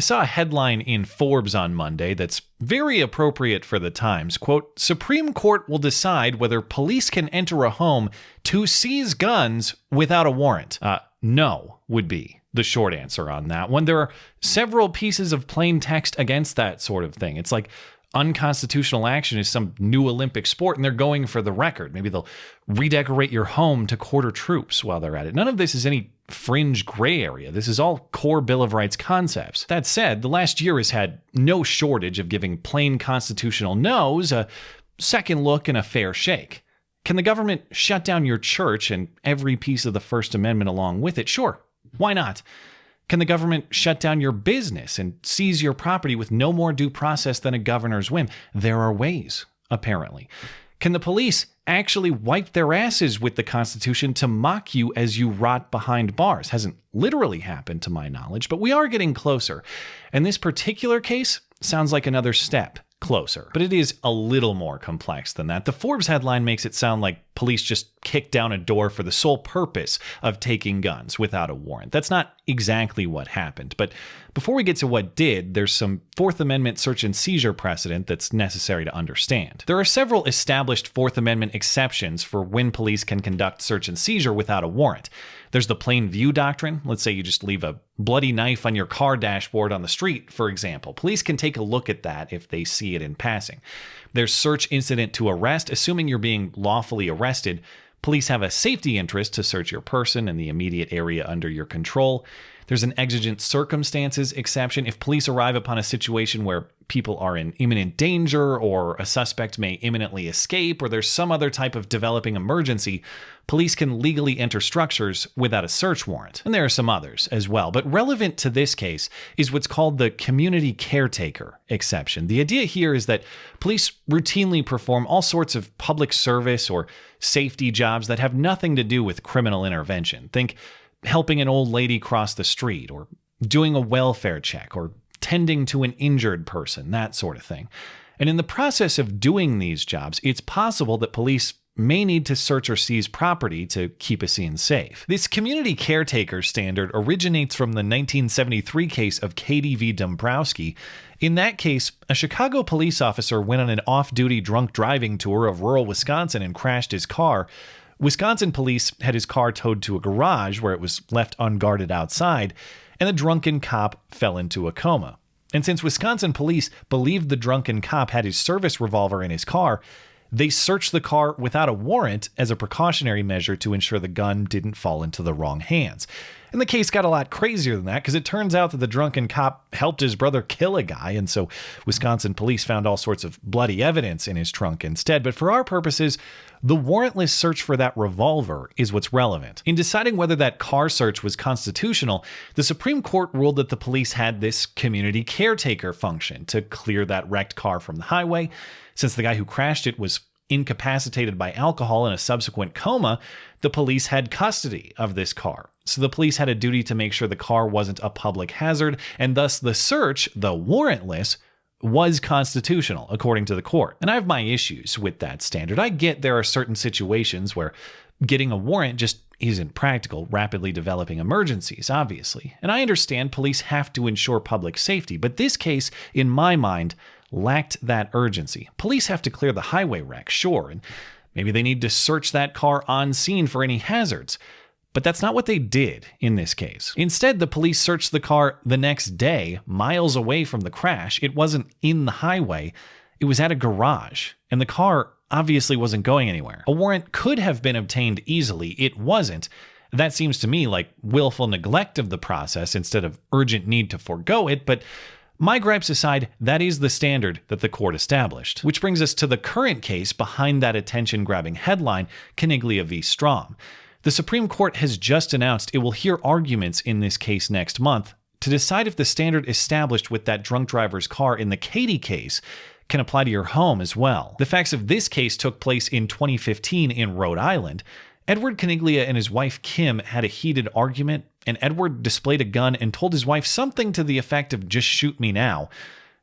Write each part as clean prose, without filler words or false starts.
I saw a headline in Forbes on Monday that's very appropriate for the times. Quote, Supreme Court will decide whether police can enter a home to seize guns without a warrant. No would be the short answer on that one. There are several pieces of plain text against that sort of thing. It's like unconstitutional action is some new Olympic sport and they're going for the record. Maybe they'll redecorate your home to quarter troops while they're at it. None of this is any fringe gray area. This is all core Bill of Rights concepts. That said, the last year has had no shortage of giving plain constitutional no's a second look and a fair shake. Can the government shut down your church and every piece of the First Amendment along with it? Sure. Why not? Can the government shut down your business and seize your property with no more due process than a governor's whim? There are ways, apparently. Can the police actually wipe their asses with the Constitution to mock you as you rot behind bars? Hasn't literally happened to my knowledge, but we are getting closer. And this particular case sounds like another step closer, but it is a little more complex than that. The Forbes headline makes it sound like police just kicked down a door for the sole purpose of taking guns without a warrant. That's not exactly what happened. But before we get to what did, there's some Fourth Amendment search and seizure precedent that's necessary to understand. There are several established Fourth Amendment exceptions for when police can conduct search and seizure without a warrant. There's the plain view doctrine. Let's say you just leave a bloody knife on your car dashboard on the street, for example. Police can take a look at that if they see it in passing. There's search incident to arrest. Assuming you're being lawfully arrested, police have a safety interest to search your person and the immediate area under your control. There's an exigent circumstances exception. If police arrive upon a situation where people are in imminent danger or a suspect may imminently escape or there's some other type of developing emergency, police can legally enter structures without a search warrant. And there are some others as well. But relevant to this case is what's called the community caretaker exception. The idea here is that police routinely perform all sorts of public service or safety jobs that have nothing to do with criminal intervention. Think helping an old lady cross the street, or doing a welfare check, or tending to an injured person, that sort of thing. And in the process of doing these jobs, it's possible that police may need to search or seize property to keep a scene safe. This community caretaker standard originates from the 1973 case of Katie v. Dombrowski. In that case, a Chicago police officer went on an off-duty drunk driving tour of rural Wisconsin and crashed his car. Wisconsin police had his car towed to a garage where it was left unguarded outside, and the drunken cop fell into a coma. And since Wisconsin police believed the drunken cop had his service revolver in his car, they searched the car without a warrant as a precautionary measure to ensure the gun didn't fall into the wrong hands. And the case got a lot crazier than that because it turns out that the drunken cop helped his brother kill a guy, and so Wisconsin police found all sorts of bloody evidence in his trunk instead. But for our purposes, the warrantless search for that revolver is what's relevant. In deciding whether that car search was constitutional, the Supreme Court ruled that the police had this community caretaker function to clear that wrecked car from the highway. Since the guy who crashed it was incapacitated by alcohol in a subsequent coma, the police had custody of this car. So the police had a duty to make sure the car wasn't a public hazard, and thus the search, the warrantless, was constitutional, according to the court. And I have my issues with that standard. I get there are certain situations where getting a warrant just isn't practical, rapidly developing emergencies, obviously. And I understand police have to ensure public safety, but this case, in my mind, lacked that urgency. Police have to clear the highway wreck, sure, and maybe they need to search that car on scene for any hazards. But that's not what they did in this case. Instead, the police searched the car the next day, miles away from the crash. It wasn't in the highway. It was at a garage, and the car obviously wasn't going anywhere. A warrant could have been obtained easily. It wasn't. That seems to me like willful neglect of the process instead of urgent need to forego it, but my gripes aside, that is the standard that the court established. Which brings us to the current case behind that attention-grabbing headline, Coniglia v. Strom. The Supreme Court has just announced it will hear arguments in this case next month to decide if the standard established with that drunk driver's car in the Katie case can apply to your home as well. The facts of this case took place in 2015 in Rhode Island. Edward Coniglia and his wife Kim had a heated argument, and Edward displayed a gun and told his wife something to the effect of "just shoot me now."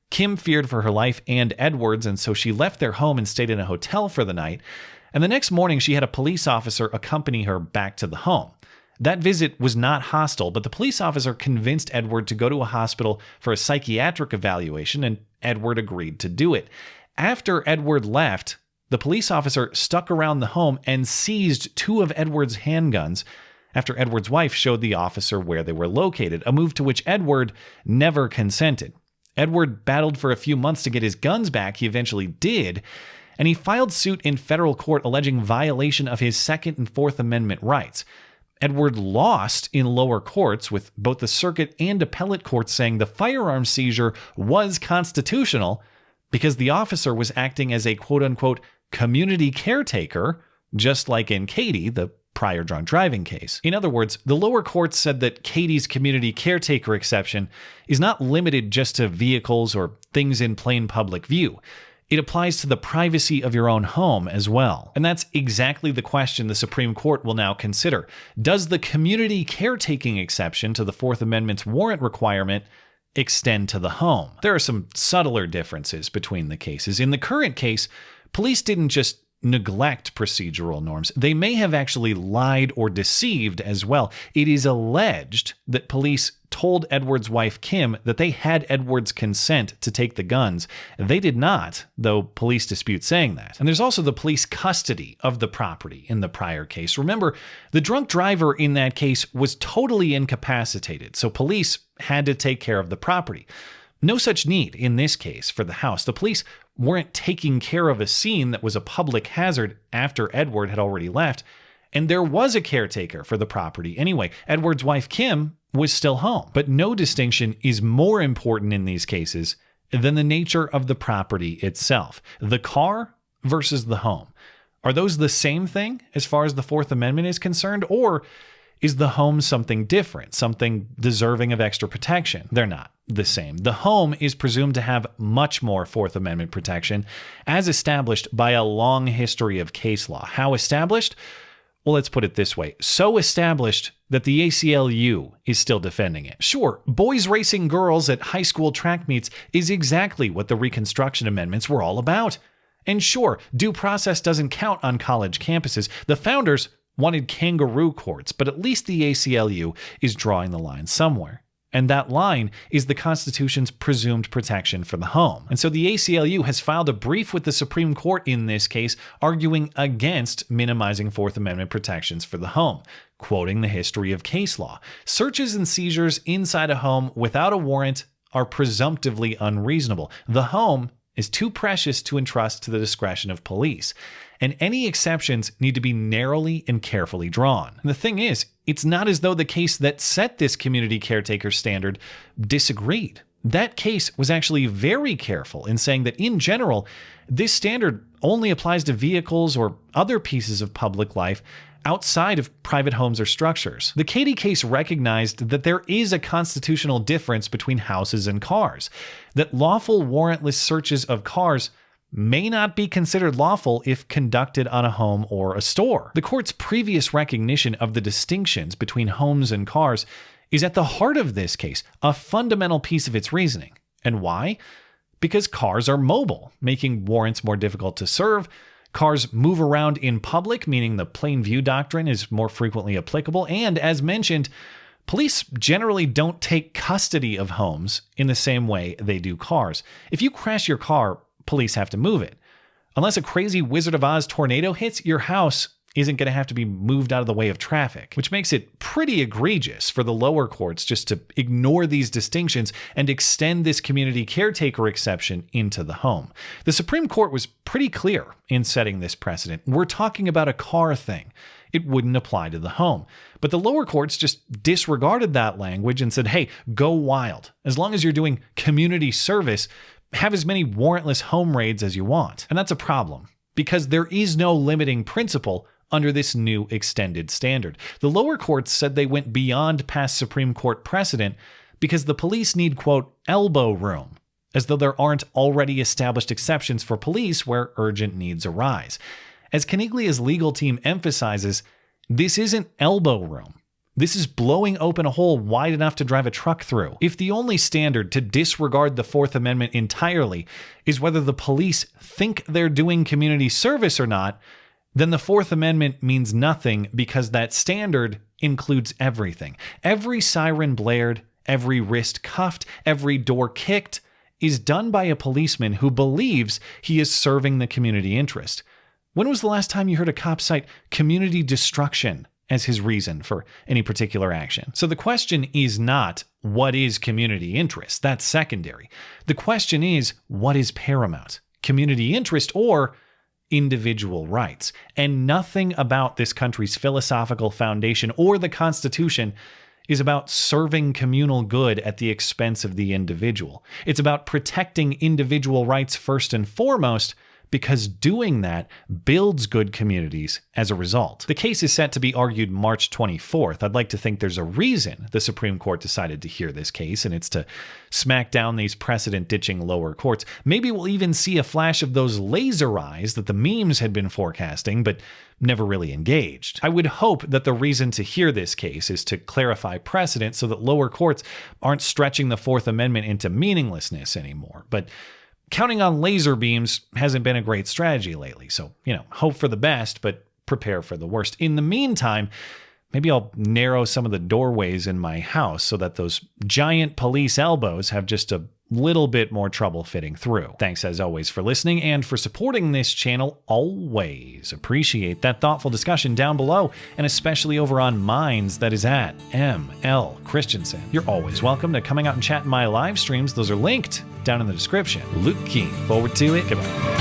Kim feared for her life and Edward's, and so she left their home and stayed in a hotel for the night. And the next morning, she had a police officer accompany her back to the home. That visit was not hostile, but the police officer convinced Edward to go to a hospital for a psychiatric evaluation, and Edward agreed to do it. After Edward left, the police officer stuck around the home and seized 2 of Edward's handguns after Edward's wife showed the officer where they were located, a move to which Edward never consented. Edward battled for a few months to get his guns back. He eventually did, and he filed suit in federal court alleging violation of his Second and Fourth Amendment rights. Edward lost in lower courts, with both the circuit and appellate courts saying the firearm seizure was constitutional because the officer was acting as a quote-unquote community caretaker, just like in Katie, the prior drunk driving case. In other words, the lower courts said that Katie's community caretaker exception is not limited just to vehicles or things in plain public view. It applies to the privacy of your own home as well. And that's exactly the question the Supreme Court will now consider. Does the community caretaking exception to the Fourth Amendment's warrant requirement extend to the home? There are some subtler differences between the cases. In the current case, police didn't just neglect procedural norms. They may have actually lied or deceived as well. It is alleged that police told Edward's wife, Kim, that they had Edward's consent to take the guns. They did not, though police dispute saying that. And there's also the police custody of the property in the prior case. Remember, the drunk driver in that case was totally incapacitated, so police had to take care of the property. No such need in this case for the house. The police weren't taking care of a scene that was a public hazard after Edward had already left, and there was a caretaker for the property anyway. Edward's wife, Kim, was still home. But no distinction is more important in these cases than the nature of the property itself. The car versus the home. Are those the same thing as far as the Fourth Amendment is concerned, or is the home something different, something deserving of extra protection? They're not the same. The home is presumed to have much more Fourth Amendment protection, as established by a long history of case law. How established? Well, let's put it this way. So established that the ACLU is still defending it. Sure, boys racing girls at high school track meets is exactly what the Reconstruction Amendments were all about. And sure, due process doesn't count on college campuses. The founders wanted kangaroo courts, but at least the ACLU is drawing the line somewhere. And that line is the Constitution's presumed protection for the home. And so the ACLU has filed a brief with the Supreme Court in this case, arguing against minimizing Fourth Amendment protections for the home. Quoting the history of case law, searches and seizures inside a home without a warrant are presumptively unreasonable. The home is too precious to entrust to the discretion of police, and any exceptions need to be narrowly and carefully drawn. And the thing is, it's not as though the case that set this community caretaker standard disagreed. That case was actually very careful in saying that in general, this standard only applies to vehicles or other pieces of public life outside of private homes or structures. The Katie case recognized that there is a constitutional difference between houses and cars, that lawful warrantless searches of cars may not be considered lawful if conducted on a home or a store. The court's previous recognition of the distinctions between homes and cars is at the heart of this case, a fundamental piece of its reasoning. And why? Because cars are mobile, making warrants more difficult to serve. Cars move around in public, meaning the plain view doctrine is more frequently applicable. And as mentioned, police generally don't take custody of homes in the same way they do cars. If you crash your car, police have to move it. Unless a crazy Wizard of Oz tornado hits, your house isn't going to have to be moved out of the way of traffic, which makes it pretty egregious for the lower courts just to ignore these distinctions and extend this community caretaker exception into the home. The Supreme Court was pretty clear in setting this precedent. We're talking about a car thing. It wouldn't apply to the home. But the lower courts just disregarded that language and said, hey, go wild. As long as you're doing community service, have as many warrantless home raids as you want. And that's a problem, because there is no limiting principle under this new extended standard. The lower courts said they went beyond past Supreme Court precedent because the police need, quote, elbow room, as though there aren't already established exceptions for police where urgent needs arise. As Coniglia's legal team emphasizes, this isn't elbow room. This is blowing open a hole wide enough to drive a truck through. If the only standard to disregard the Fourth Amendment entirely is whether the police think they're doing community service or not, then the Fourth Amendment means nothing, because that standard includes everything. Every siren blared, every wrist cuffed, every door kicked is done by a policeman who believes he is serving the community interest. When was the last time you heard a cop cite community destruction as his reason for any particular action? So the question is not, what is community interest? That's secondary. The question is, what is paramount? Community interest or individual rights? And nothing about this country's philosophical foundation or the Constitution is about serving communal good at the expense of the individual. It's about protecting individual rights first and foremost, because doing that builds good communities as a result. The case is set to be argued March 24th. I'd like to think there's a reason the Supreme Court decided to hear this case, and it's to smack down these precedent-ditching lower courts. Maybe we'll even see a flash of those laser eyes that the memes had been forecasting, but never really engaged. I would hope that the reason to hear this case is to clarify precedent so that lower courts aren't stretching the Fourth Amendment into meaninglessness anymore. But counting on laser beams hasn't been a great strategy lately, so, hope for the best, but prepare for the worst. In the meantime, maybe I'll narrow some of the doorways in my house so that those giant police elbows have just a little bit more trouble fitting through. Thanks as always for listening and for supporting this channel. Always appreciate that thoughtful discussion down below, and especially over on Minds, that is at ML Christiansen. You're always welcome to coming out and chat in my live streams. Those are linked down in the description. Looking forward to it. Goodbye.